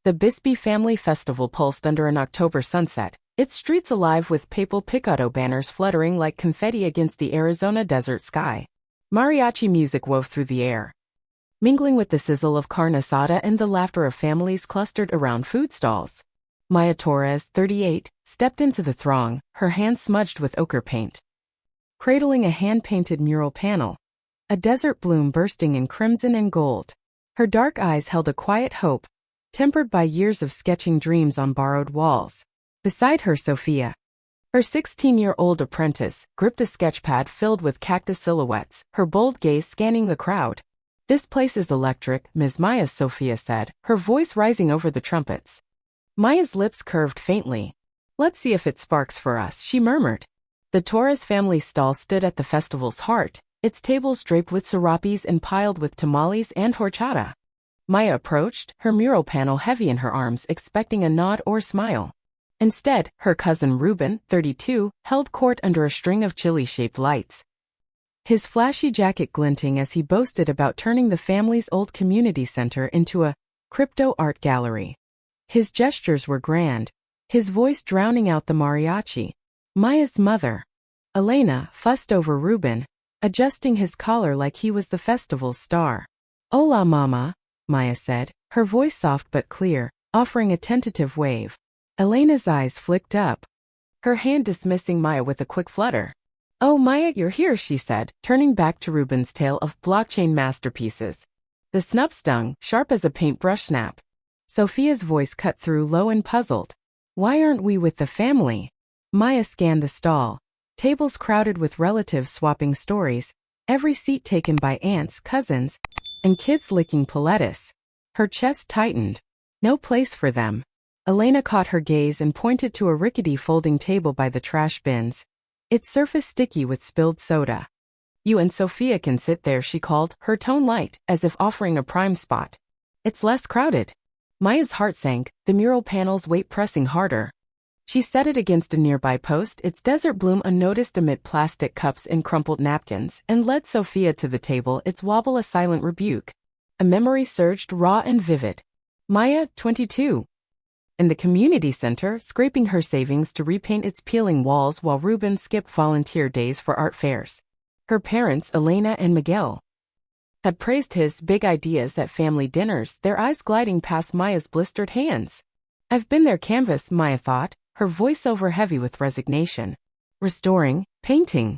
The Bisbee Family Festival pulsed under an October sunset, its streets alive with papal picado banners fluttering like confetti against the Arizona desert sky. Mariachi music wove through the air, mingling with the sizzle of carne asada and the laughter of families clustered around food stalls. Maya Torres, 38, stepped into the throng, her hands smudged with ochre paint, cradling a hand-painted mural panel, a desert bloom bursting in crimson and gold. Her dark eyes held a quiet hope, tempered by years of sketching dreams on borrowed walls. Beside her, Sophia, her 16-year-old apprentice, gripped a sketchpad filled with cactus silhouettes, her bold gaze scanning the crowd. "This place is electric, Ms. Maya," Sophia said, her voice rising over the trumpets. Maya's lips curved faintly. "Let's see if it sparks for us," she murmured. The Torres family stall stood at the festival's heart, its tables draped with serapes and piled with tamales and horchata. Maya approached, her mural panel heavy in her arms, expecting a nod or smile. Instead, her cousin Ruben, 32, held court under a string of chili-shaped lights, his flashy jacket glinting as he boasted about turning the family's old community center into a crypto art gallery. His gestures were grand, his voice drowning out the mariachi. Maya's mother, Elena, fussed over Ruben, adjusting his collar like he was the festival's star. "Hola, Mama," Maya said, her voice soft but clear, offering a tentative wave. Elena's eyes flicked up, her hand dismissing Maya with a quick flutter. "Oh, Maya, you're here," she said, turning back to Ruben's tale of blockchain masterpieces. The snub stung, sharp as a paintbrush snap. Sophia's voice cut through, low and puzzled. "Why aren't we with the family?" Maya scanned the stall. Tables crowded with relatives swapping stories, every seat taken by aunts, cousins, and kids licking piletas. Her chest tightened. No place for them. Elena caught her gaze and pointed to a rickety folding table by the trash bins, its surface sticky with spilled soda. "You and Sophia can sit there," she called, her tone light, as if offering a prime spot. "It's less crowded." Maya's heart sank, the mural panel's weight pressing harder. She set it against a nearby post, its desert bloom unnoticed amid plastic cups and crumpled napkins, and led Sophia to the table, its wobble a silent rebuke. A memory surged, raw and vivid. Maya, 22. In the community center, scraping her savings to repaint its peeling walls while Ruben skipped volunteer days for art fairs. Her parents, Elena and Miguel, had praised his big ideas at family dinners, their eyes gliding past Maya's blistered hands. "I've been their canvas," Maya thought, her voiceover heavy with resignation. "Restoring, painting,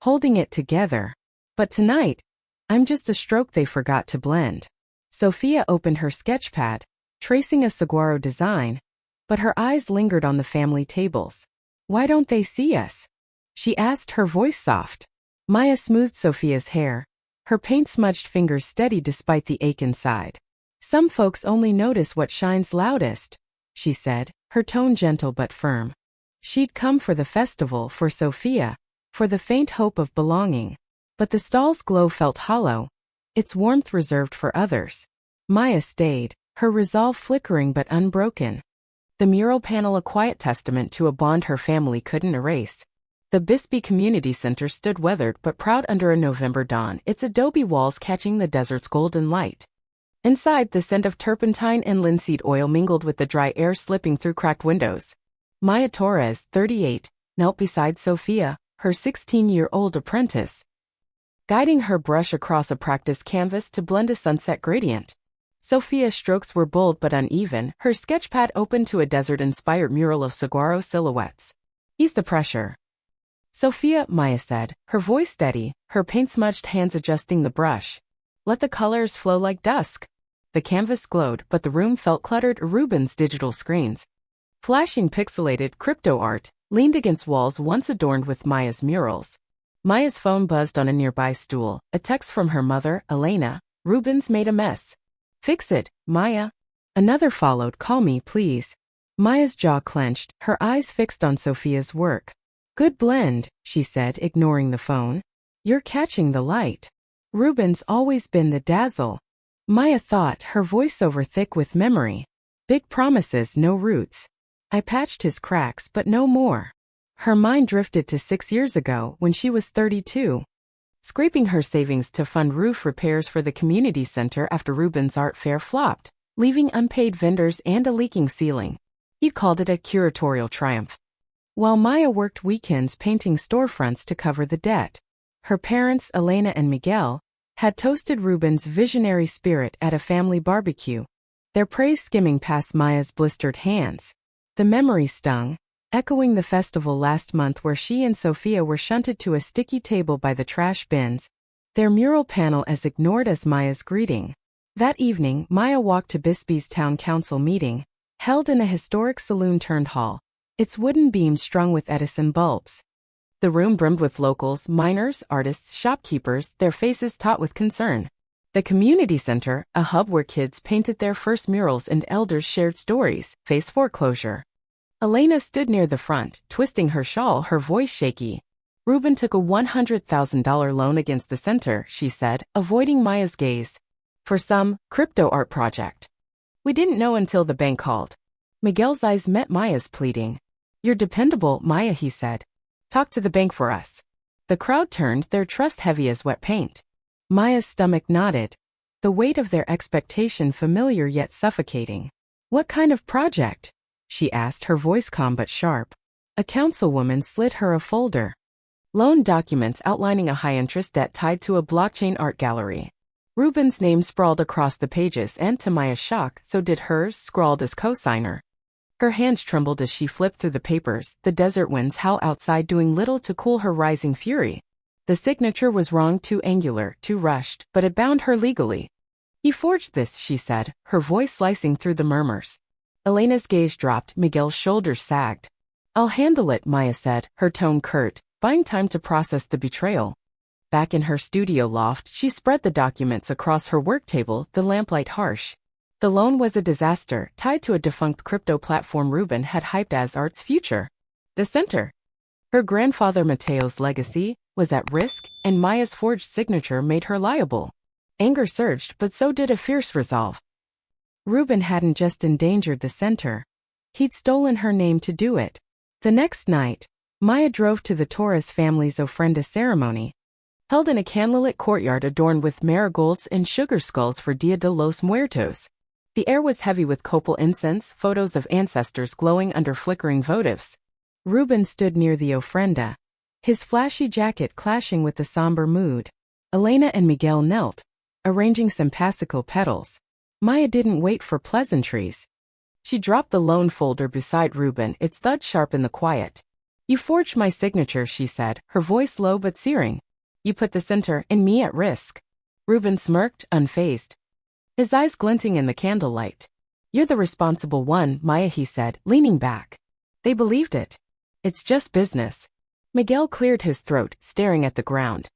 holding it together. But tonight, I'm just a stroke they forgot to blend." Sophia opened her sketchpad, tracing a saguaro design, but her eyes lingered on the family tables. "Why don't they see us?" she asked, her voice soft. Maya smoothed Sophia's hair, her paint-smudged fingers steady despite the ache inside. "Some folks only notice what shines loudest," she said, her tone gentle but firm. She'd come for the festival, for Sophia, for the faint hope of belonging. But the stall's glow felt hollow, its warmth reserved for others. Maya stayed, her resolve flickering but unbroken. The mural panel a quiet testament to a bond her family couldn't erase. The Bisbee Community Center stood weathered but proud under a November dawn, its adobe walls catching the desert's golden light. Inside, the scent of turpentine and linseed oil mingled with the dry air slipping through cracked windows. Maya Torres, 38, knelt beside Sophia, her 16-year-old apprentice, guiding her brush across a practiced canvas to blend a sunset gradient. Sophia's strokes were bold but uneven, her sketchpad open to a desert-inspired mural of saguaro silhouettes. "Ease the pressure." "Sophia," Maya said, her voice steady, her paint-smudged hands adjusting the brush. "Let the colors flow like dusk." The canvas glowed, but the room felt cluttered. Ruben's digital screens, flashing pixelated crypto art, leaned against walls once adorned with Maya's murals. Maya's phone buzzed on a nearby stool, a text from her mother, Elena. "Ruben's made a mess. Fix it, Maya." Another followed, "Call me, please." Maya's jaw clenched, her eyes fixed on Sophia's work. "Good blend," she said, ignoring the phone. "You're catching the light. Ruben's always been the dazzle." Maya thought, her voiceover thick with memory. "Big promises, no roots. I patched his cracks, but no more." Her mind drifted to 6 years ago, when she was 32. Scraping her savings to fund roof repairs for the community center after Ruben's art fair flopped, leaving unpaid vendors and a leaking ceiling. He called it a curatorial triumph. While Maya worked weekends painting storefronts to cover the debt, her parents, Elena and Miguel, had toasted Ruben's visionary spirit at a family barbecue, their praise skimming past Maya's blistered hands. The memory stung, echoing the festival last month where she and Sophia were shunted to a sticky table by the trash bins, their mural panel as ignored as Maya's greeting. That evening, Maya walked to Bisbee's town council meeting, held in a historic saloon-turned-hall, its wooden beams strung with Edison bulbs. The room brimmed with locals, miners, artists, shopkeepers, their faces taut with concern. The community center, a hub where kids painted their first murals and elders shared stories, faced foreclosure. Elena stood near the front, twisting her shawl, her voice shaky. Ruben took a $100,000 loan against the center, she said, avoiding Maya's gaze. For some crypto art project. We didn't know until the bank called. Miguel's eyes met Maya's, pleading. You're dependable, Maya, he said. Talk to the bank for us. The crowd turned, their trust heavy as wet paint. Maya's stomach knotted, the weight of their expectation familiar yet suffocating. What kind of project? She asked, her voice calm but sharp. A councilwoman slid her a folder. Loan documents outlining a high-interest debt tied to a blockchain art gallery. Ruben's name sprawled across the pages and, to Maya's shock, so did hers, scrawled as cosigner. Her hands trembled as she flipped through the papers, the desert winds howl outside doing little to cool her rising fury. The signature was wrong, too angular, too rushed, but it bound her legally. He forged this, she said, her voice slicing through the murmurs. Elena's gaze dropped, Miguel's shoulders sagged. I'll handle it, Maya said, her tone curt, buying time to process the betrayal. Back in her studio loft, she spread the documents across her work table, the lamplight harsh. The loan was a disaster, tied to a defunct crypto platform Ruben had hyped as art's future. The center, her grandfather Mateo's legacy, was at risk, and Maya's forged signature made her liable. Anger surged, but so did a fierce resolve. Ruben hadn't just endangered the center. He'd stolen her name to do it. The next night, Maya drove to the Torres family's ofrenda ceremony, held in a candlelit courtyard adorned with marigolds and sugar skulls for Dia de los Muertos. The air was heavy with copal incense, photos of ancestors glowing under flickering votives. Ruben stood near the ofrenda, his flashy jacket clashing with the somber mood. Elena and Miguel knelt, arranging simpatico petals. Maya didn't wait for pleasantries. She dropped the loan folder beside Ruben, its thud sharp in the quiet. You forged my signature, she said, her voice low but searing. You put the center and me at risk. Ruben smirked, unfazed, his eyes glinting in the candlelight. You're the responsible one, Maya, he said, leaning back. They believed it. It's just business. Miguel cleared his throat, staring at the ground.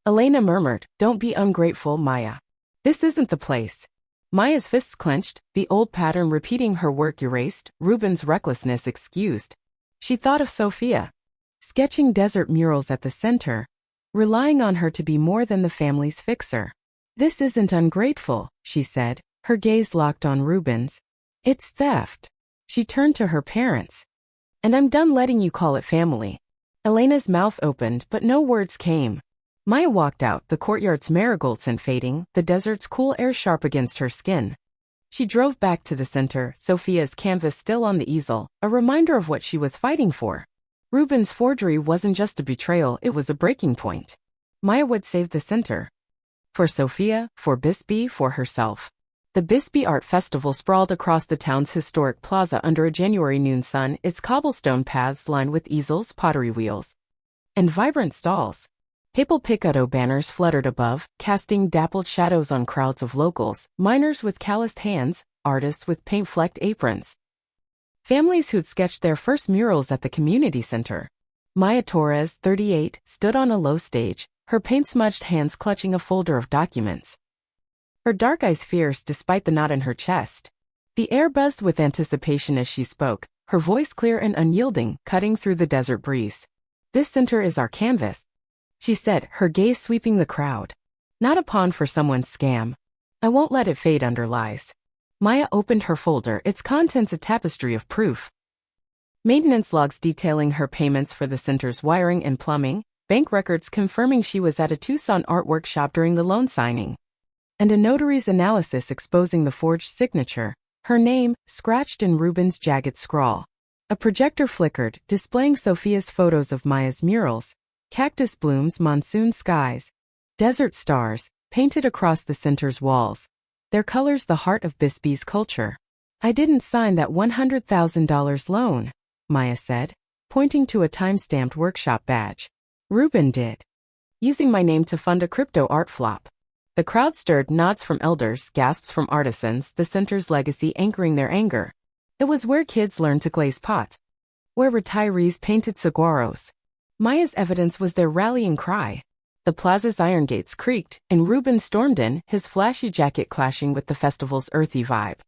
Elena murmured, don't be ungrateful, Maya. This isn't the place. Maya's fists clenched, the old pattern repeating, her work erased, Ruben's recklessness excused. She thought of Sophia, sketching desert murals at the center, relying on her to be more than the family's fixer. This isn't ungrateful, she said, her gaze locked on Ruben's. It's theft. She turned to her parents. And I'm done letting you call it family. Elena's mouth opened, but no words came. Maya walked out, the courtyard's marigold scent fading, the desert's cool air sharp against her skin. She drove back to the center, Sophia's canvas still on the easel, a reminder of what she was fighting for. Ruben's forgery wasn't just a betrayal, it was a breaking point. Maya would save the center. For Sophia, for Bisbee, for herself. The Bisbee Art Festival sprawled across the town's historic plaza under a January noon sun, its cobblestone paths lined with easels, pottery wheels, and vibrant stalls. Papal picado banners fluttered above, casting dappled shadows on crowds of locals, miners with calloused hands, artists with paint-flecked aprons. Families who'd sketched their first murals at the community center. Maya Torres, 38, stood on a low stage, her paint-smudged hands clutching a folder of documents. Her dark eyes fierce despite the knot in her chest. The air buzzed with anticipation as she spoke, her voice clear and unyielding, cutting through the desert breeze. This center is our canvas, she said, her gaze sweeping the crowd. Not a pawn for someone's scam. I won't let it fade under lies. Maya opened her folder, its contents a tapestry of proof. Maintenance logs detailing her payments for the center's wiring and plumbing, bank records confirming she was at a Tucson art workshop during the loan signing. and a notary's analysis exposing the forged signature, her name, scratched in Ruben's jagged scrawl. A projector flickered, displaying Sophia's photos of Maya's murals, cactus blooms, monsoon skies, desert stars, painted across the center's walls. Their colors the heart of Bisbee's culture. I didn't sign that $100,000 loan, Maya said, pointing to a time-stamped workshop badge. Ruben did. Using my name to fund a crypto art flop. The crowd stirred, nods from elders, gasps from artisans, the center's legacy anchoring their anger. It was where kids learned to glaze pots, where retirees painted saguaros. Maya's evidence was their rallying cry. The plaza's iron gates creaked, and Ruben stormed in, his flashy jacket clashing with the festival's earthy vibe.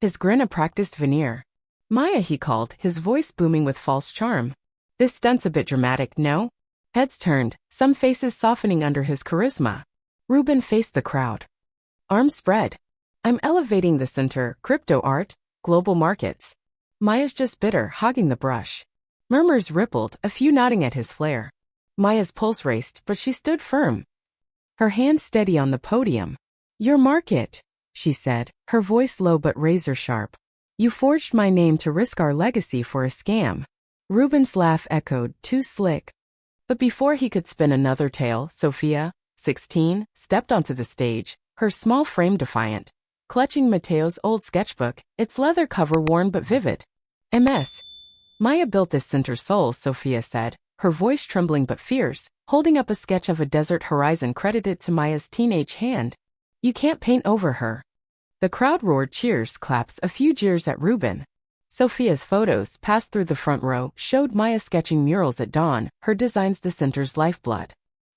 His grin a practiced veneer. Maya, he called, his voice booming with false charm. This stunt's a bit dramatic, no? Heads turned, some faces softening under his charisma. Ruben faced the crowd. Arms spread. I'm elevating the center, crypto art, global markets. Maya's just bitter, hogging the brush. Murmurs rippled, a few nodding at his flair. Maya's pulse raced, but she stood firm. Her hand steady on the podium. Your market, she said, her voice low but razor-sharp. You forged my name to risk our legacy for a scam. Ruben's laugh echoed, too slick. But before he could spin another tale, Sophia, 16, stepped onto the stage, her small frame defiant, clutching Mateo's old sketchbook, its leather cover worn but vivid. MS. Maya built this center soul, Sophia said, her voice trembling but fierce, holding up a sketch of a desert horizon credited to Maya's teenage hand. You can't paint over her. The crowd roared cheers, claps, a few jeers at Ruben. Sophia's photos, passed through the front row, showed Maya sketching murals at dawn, her designs the center's lifeblood.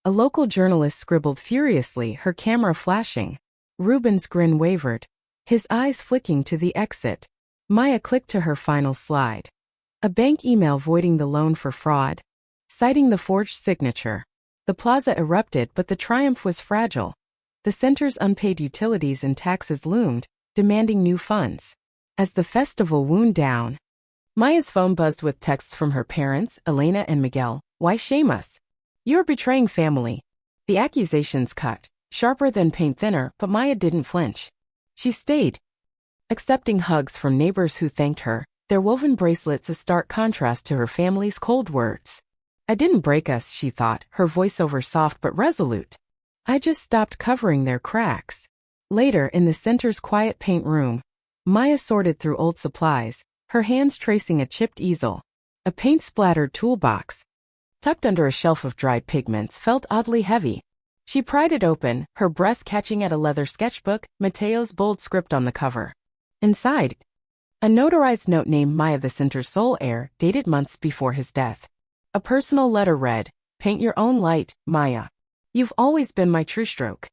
A local journalist scribbled furiously, her camera flashing. Ruben's grin wavered, his eyes flicking to the exit. Maya clicked to her final slide. A bank email voiding the loan for fraud, citing the forged signature. The plaza erupted, but the triumph was fragile. The center's unpaid utilities and taxes loomed, demanding new funds. As the festival wound down, Maya's phone buzzed with texts from her parents, Elena and Miguel. Why shame us? You're betraying family. The accusations cut, sharper than paint thinner, but Maya didn't flinch. She stayed, accepting hugs from neighbors who thanked her, their woven bracelets a stark contrast to her family's cold words. I didn't break us, she thought, her voiceover soft but resolute. I just stopped covering their cracks. Later, in the center's quiet paint room, Maya sorted through old supplies, her hands tracing a chipped easel. A paint-splattered toolbox, tucked under a shelf of dried pigments, felt oddly heavy. She pried it open, her breath catching at a leather sketchbook, Mateo's bold script on the cover. Inside, a notarized note named Maya, the center's sole heir, dated months before his death. A personal letter read, Paint your own light, Maya. You've always been my true stroke.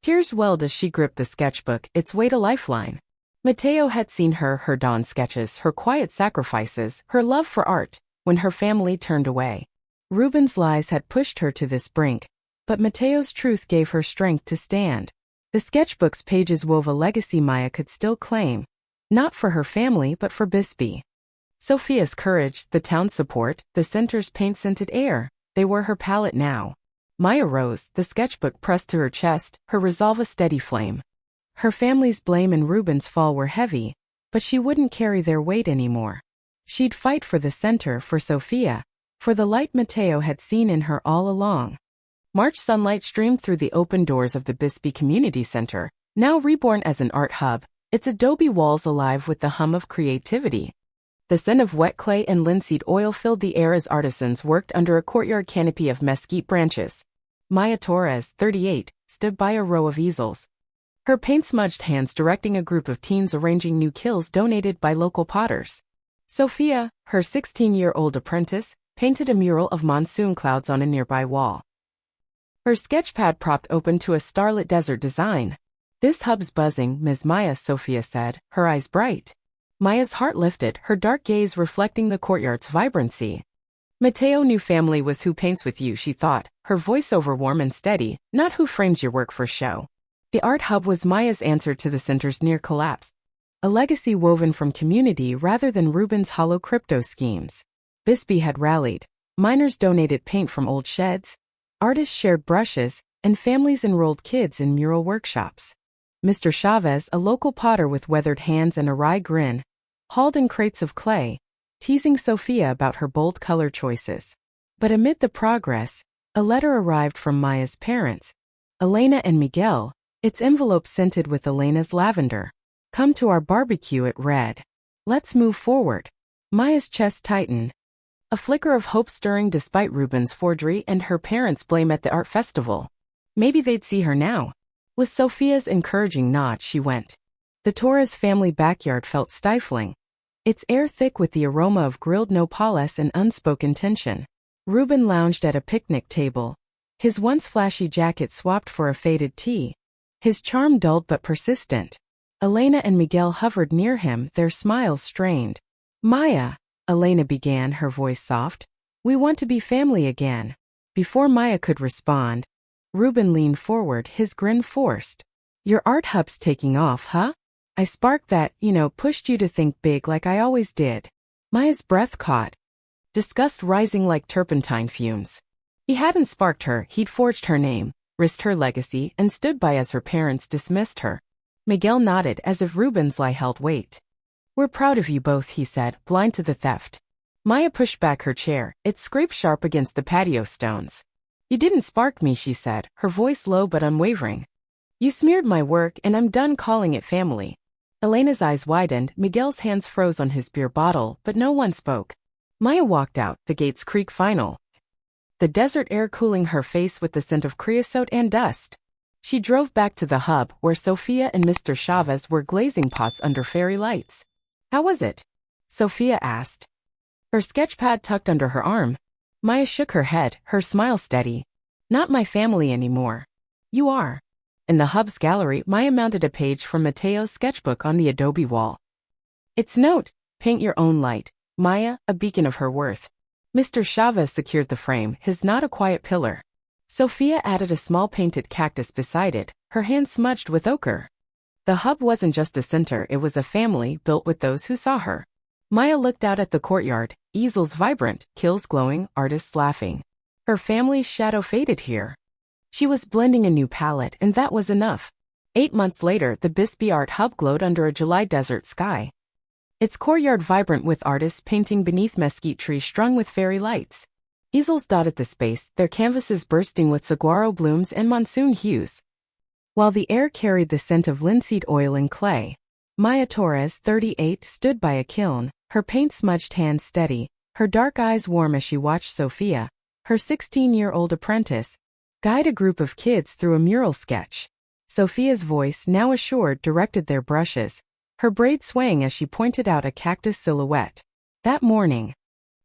Tears welled as she gripped the sketchbook, its weight a lifeline. Mateo had seen her dawn sketches, her quiet sacrifices, her love for art, when her family turned away. Ruben's lies had pushed her to this brink, but Mateo's truth gave her strength to stand. The sketchbook's pages wove a legacy Maya could still claim, not for her family but for Bisbee. Sophia's courage, the town's support, the center's paint-scented air, they were her palette now. Maya rose, the sketchbook pressed to her chest, her resolve a steady flame. Her family's blame and Ruben's fall were heavy, but she wouldn't carry their weight anymore. She'd fight for the center, for Sophia, for the light Mateo had seen in her all along. March sunlight streamed through the open doors of the Bisbee Community Center, now reborn as an art hub, its adobe walls alive with the hum of creativity. The scent of wet clay and linseed oil filled the air as artisans worked under a courtyard canopy of mesquite branches. Maya Torres, 38, stood by a row of easels, her paint-smudged hands directing a group of teens arranging new kills donated by local potters. Sophia, her 16-year-old apprentice, painted a mural of monsoon clouds on a nearby wall. Her sketchpad propped open to a starlit desert design. This hub's buzzing, Ms. Maya, Sophia said, her eyes bright. Maya's heart lifted, her dark gaze reflecting the courtyard's vibrancy. Mateo knew family was who paints with you, she thought, her voiceover warm and steady, not who frames your work for show. The art hub was Maya's answer to the center's near collapse, a legacy woven from community rather than Ruben's hollow crypto schemes. Bisbee had rallied. Miners donated paint from old sheds. Artists shared brushes. and families enrolled kids in mural workshops. Mr. Chavez, a local potter with weathered hands and a wry grin, hauled in crates of clay, teasing Sophia about her bold color choices. But amid the progress, a letter arrived from Maya's parents, Elena and Miguel, its envelope scented with Elena's lavender. "Come to our barbecue," it read. "Let's move forward." Maya's chest tightened, a flicker of hope stirring despite Ruben's forgery and her parents' blame at the art festival. Maybe they'd see her now. With Sophia's encouraging nod, she went. The Torres family backyard felt stifling, its air thick with the aroma of grilled nopales and unspoken tension. Ruben lounged at a picnic table, his once flashy jacket swapped for a faded tee, his charm dulled but persistent. Elena and Miguel hovered near him, their smiles strained. "Maya," Elena began, her voice soft, "we want to be family again." Before Maya could respond, Ruben leaned forward, his grin forced. "Your art hub's taking off, huh? I sparked that, pushed you to think big like I always did." Maya's breath caught, disgust rising like turpentine fumes. He hadn't sparked her, he'd forged her name, risked her legacy, and stood by as her parents dismissed her. Miguel nodded as if Ruben's lie held weight. "We're proud of you both," he said, blind to the theft. Maya pushed back her chair, it scraped sharp against the patio stones. "You didn't spark me," she said, her voice low but unwavering. "You smeared my work, and I'm done calling it family." Elena's eyes widened, Miguel's hands froze on his beer bottle, but no one spoke. Maya walked out, the gates creak final, the desert air cooling her face with the scent of creosote and dust. She drove back to the hub, where Sophia and Mr. Chavez were glazing pots under fairy lights. "How was it?" Sophia asked, her sketchpad tucked under her arm. Maya shook her head, her smile steady. "Not my family anymore." "You are." In the hub's gallery, Maya mounted a page from Mateo's sketchbook on the adobe wall. Its note, "Paint your own light. Maya, a beacon of her worth." Mr. Chavez secured the frame, his nod a quiet pillar. Sophia added a small painted cactus beside it, her hand smudged with ochre. The hub wasn't just a center, it was a family built with those who saw her. Maya looked out at the courtyard, easels vibrant, kills glowing, artists laughing. Her family's shadow faded here. She was blending a new palette, and that was enough. 8 months later, the Bisbee art hub glowed under a July desert sky. Its courtyard vibrant with artists painting beneath mesquite trees strung with fairy lights. Easels dotted the space, their canvases bursting with saguaro blooms and monsoon hues. While the air carried the scent of linseed oil and clay, Maya Torres, 38, stood by a kiln, her paint-smudged hands steady, her dark eyes warm as she watched Sophia, her 16-year-old apprentice, guide a group of kids through a mural sketch. Sophia's voice, now assured, directed their brushes, her braid swaying as she pointed out a cactus silhouette. That morning,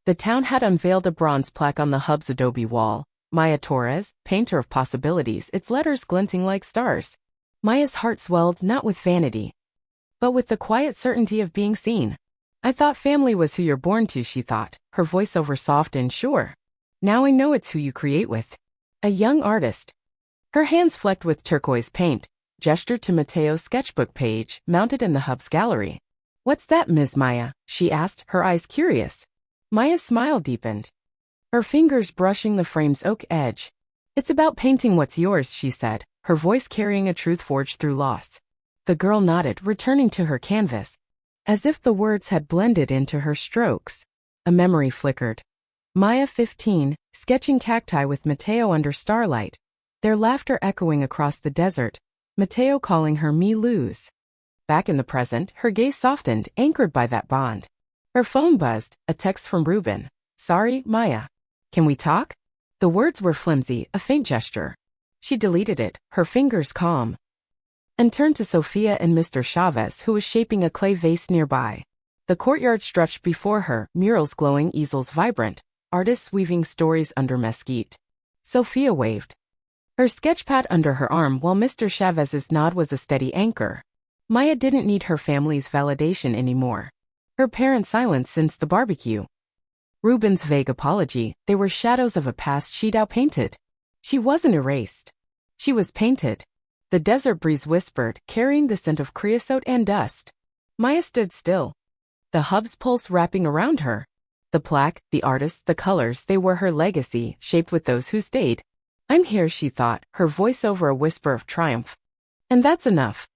the town had unveiled a bronze plaque on the hub's adobe wall. Maya Torres, painter of possibilities, its letters glinting like stars. Maya's heart swelled not with vanity, but with the quiet certainty of being seen. "I thought family was who you're born to," she thought, her voiceover soft and sure. "Now I know it's who you create with." A young artist, her hands flecked with turquoise paint, gestured to Mateo's sketchbook page, mounted in the hub's gallery. "What's that, Ms. Maya?" she asked, her eyes curious. Maya's smile deepened, her fingers brushing the frame's oak edge. "It's about painting what's yours," she said, her voice carrying a truth forged through loss. The girl nodded, returning to her canvas, as if the words had blended into her strokes. A memory flickered. Maya, 15, sketching cacti with Mateo under starlight, their laughter echoing across the desert, Mateo calling her me lose. Back in the present, her gaze softened, anchored by that bond. Her phone buzzed, a text from Ruben. "Sorry, Maya. Can we talk?" The words were flimsy, a faint gesture. She deleted it, her fingers calm, and turned to Sophia and Mr. Chavez, who was shaping a clay vase nearby. The courtyard stretched before her, murals glowing, easels vibrant, artists weaving stories under mesquite. Sophia waved, her sketchpad under her arm, while Mr. Chavez's nod was a steady anchor. Maya didn't need her family's validation anymore. Her parents' silence since the barbecue. Ruben's vague apology, they were shadows of a past she'd outpainted. She wasn't erased. She was painted. The desert breeze whispered, carrying the scent of creosote and dust. Maya stood still, the hub's pulse wrapping around her. The plaque, the artists, the colors, they were her legacy, shaped with those who stayed. I'm here, she thought, her voice over a whisper of triumph. And that's enough.